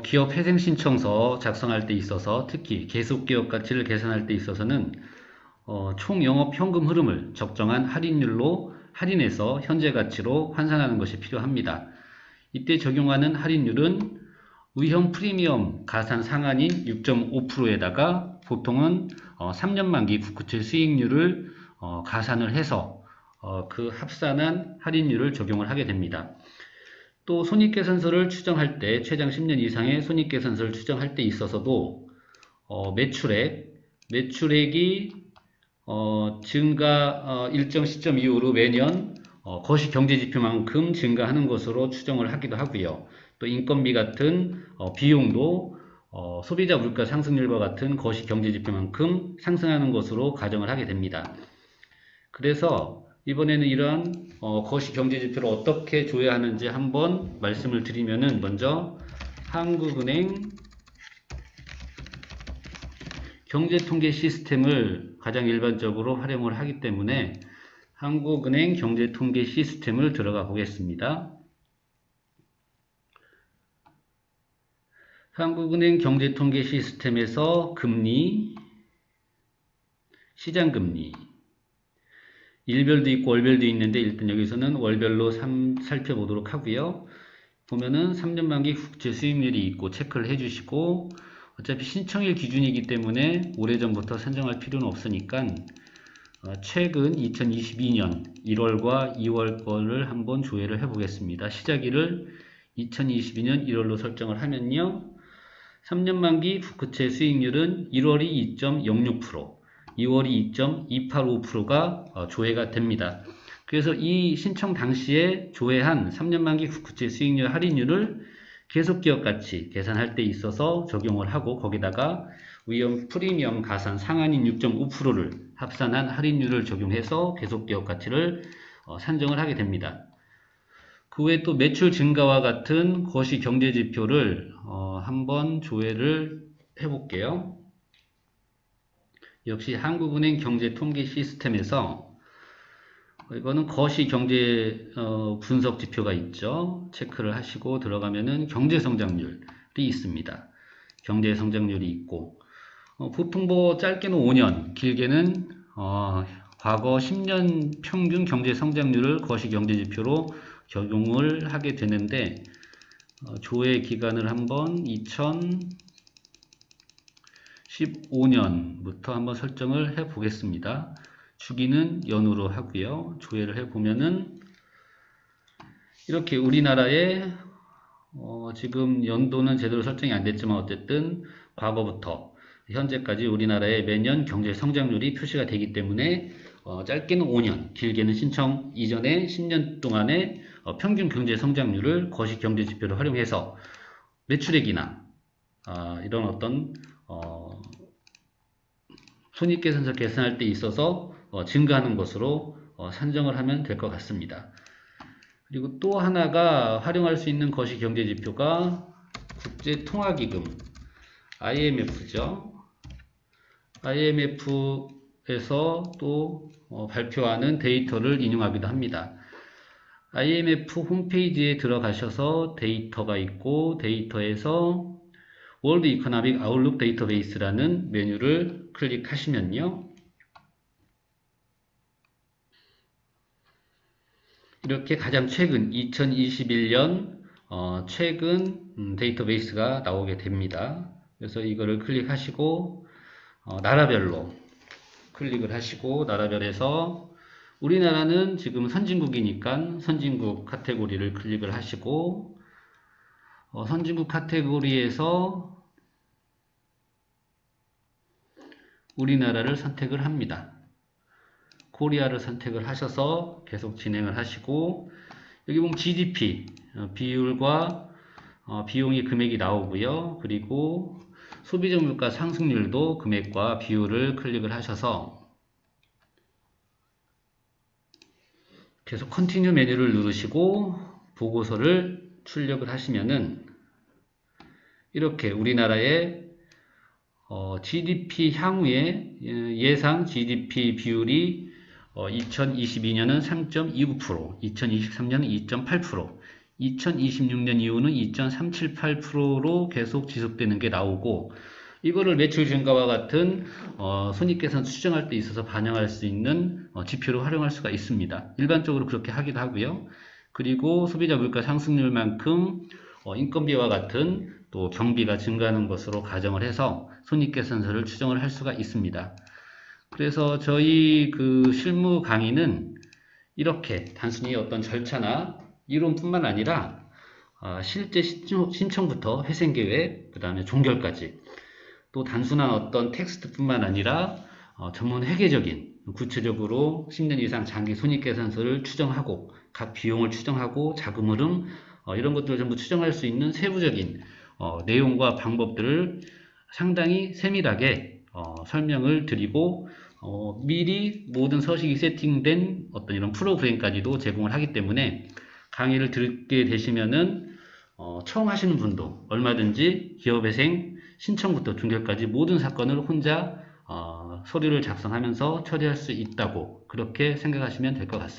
기업 회생 신청서 작성할 때 있어서 특히 계속 기업 가치를 계산할 때 있어서는 총 영업 현금 흐름을 적정한 할인율로 할인해서 현재 가치로 환산하는 것이 필요합니다. 이때 적용하는 할인율은 의형 프리미엄 가산 상한인 6.5%에다가 보통은 3년 만기 국고채 수익률을 가산을 해서 그 합산한 할인율을 적용을 하게 됩니다. 또 손익계산서를 추정할 때 최장 10년 이상의 손익계산서를 추정할 때 있어서도 매출액이 증가 일정 시점 이후로 매년 거시경제지표만큼 증가하는 것으로 추정을 하기도 하고요. 또 인건비 같은 비용도 소비자 물가 상승률과 같은 거시경제지표만큼 상승하는 것으로 가정을 하게 됩니다. 그래서 이번에는 이러한 거시경제지표를 어떻게 조회하는지 한번 말씀을 드리면은 먼저 한국은행 경제통계 시스템을 가장 일반적으로 활용을 하기 때문에 한국은행 경제통계 시스템을 들어가 보겠습니다. 한국은행 경제통계 시스템에서 금리, 시장금리, 일별도 있고 월별도 있는데 일단 여기서는 월별로 살펴보도록 하고요. 보면은 3년 만기 국채 수익률이 있고 체크를 해주시고 어차피 신청일 기준이기 때문에 오래전부터 산정할 필요는 없으니까 최근 2022년 1월과 2월 거를 한번 조회를 해보겠습니다. 시작일을 2022년 1월로 설정을 하면요. 3년 만기 국채 수익률은 1월이 2.06%, 2월이 2.285%가 조회가 됩니다. 그래서 이 신청 당시에 조회한 3년 만기 국채 수익률 할인율을 계속기업가치 계산할 때 있어서 적용을 하고 거기다가 위험 프리미엄 가산 상한인 6.5%를 합산한 할인율을 적용해서 계속기업가치를 산정을 하게 됩니다. 그 외에 또 매출 증가와 같은 거시경제지표를 한번 조회를 해볼게요. 역시 한국은행 경제통계 시스템에서 이거는 거시경제 분석 지표가 있죠. 체크를 하시고 들어가면은 경제성장률이 있습니다. 경제성장률이 있고 보통 뭐 짧게는 5년, 길게는 과거 10년 평균 경제성장률을 거시경제지표로 적용을 하게 되는데 조회 기간을 한번 2015년부터 한번 설정을 해 보겠습니다. 주기는 연으로 하고요. 조회를 해 보면은 이렇게 우리나라의 지금 연도는 제대로 설정이 안 됐지만 어쨌든 과거부터 현재까지 우리나라의 매년 경제 성장률이 표시가 되기 때문에 짧게는 5년, 길게는 신청 이전에 10년 동안의 평균 경제 성장률을 거시 경제 지표를 활용해서 매출액이나 이런 어떤 손익계산서 계산할 때 있어서 증가하는 것으로 산정을 하면 될 것 같습니다. 그리고 또 하나가 활용할 수 있는 거시경제지표가 국제통화기금 IMF죠. IMF에서 또 발표하는 데이터를 인용하기도 합니다. IMF 홈페이지에 들어가셔서 데이터가 있고 데이터에서 월드 이코노믹 아웃룩 데이터베이스라는 메뉴를 클릭하시면요. 이렇게 가장 최근 2021년 최근 데이터베이스가 나오게 됩니다. 그래서 이거를 클릭하시고 나라별로 클릭을 하시고 나라별에서 우리나라는 지금 선진국이니까 선진국 카테고리를 클릭을 하시고 선진국 카테고리에서 우리나라를 선택을 합니다. 코리아를 선택을 하셔서 계속 진행을 하시고 여기 보면 GDP 비율과 비용이 금액이 나오고요. 그리고 소비자 물가 상승률도 금액과 비율을 클릭을 하셔서 계속 컨티뉴 메뉴를 누르시고 보고서를 출력을 하시면은 이렇게 우리나라의 GDP 향후의 예상 GDP 비율이 2022년은 3.29%, 2023년은 2.8%, 2026년 이후는 2.378%로 계속 지속되는 게 나오고, 이거를 매출 증가와 같은 손익계산 수정할 때 있어서 반영할 수 있는 지표로 활용할 수가 있습니다. 일반적으로 그렇게 하기도 하고요. 그리고 소비자 물가 상승률만큼 인건비와 같은 또 경비가 증가하는 것으로 가정을 해서 손익계산서를 추정을 할 수가 있습니다. 그래서 저희 그 실무 강의는 이렇게 단순히 어떤 절차나 이론뿐만 아니라 실제 신청부터 회생계획, 그 다음에 종결까지, 또 단순한 어떤 텍스트뿐만 아니라 전문 회계적인, 구체적으로 10년 이상 장기 손익계산서를 추정하고 각 비용을 추정하고 자금 흐름 이런 것들을 전부 추정할 수 있는 세부적인 내용과 방법들을 상당히 세밀하게 설명을 드리고 미리 모든 서식이 세팅된 어떤 이런 프로그램까지도 제공을 하기 때문에 강의를 듣게 되시면은 처음 하시는 분도 얼마든지 기업회생 신청부터 종결까지 모든 사건을 혼자 서류를 작성하면서 처리할 수 있다고 그렇게 생각하시면 될 것 같습니다.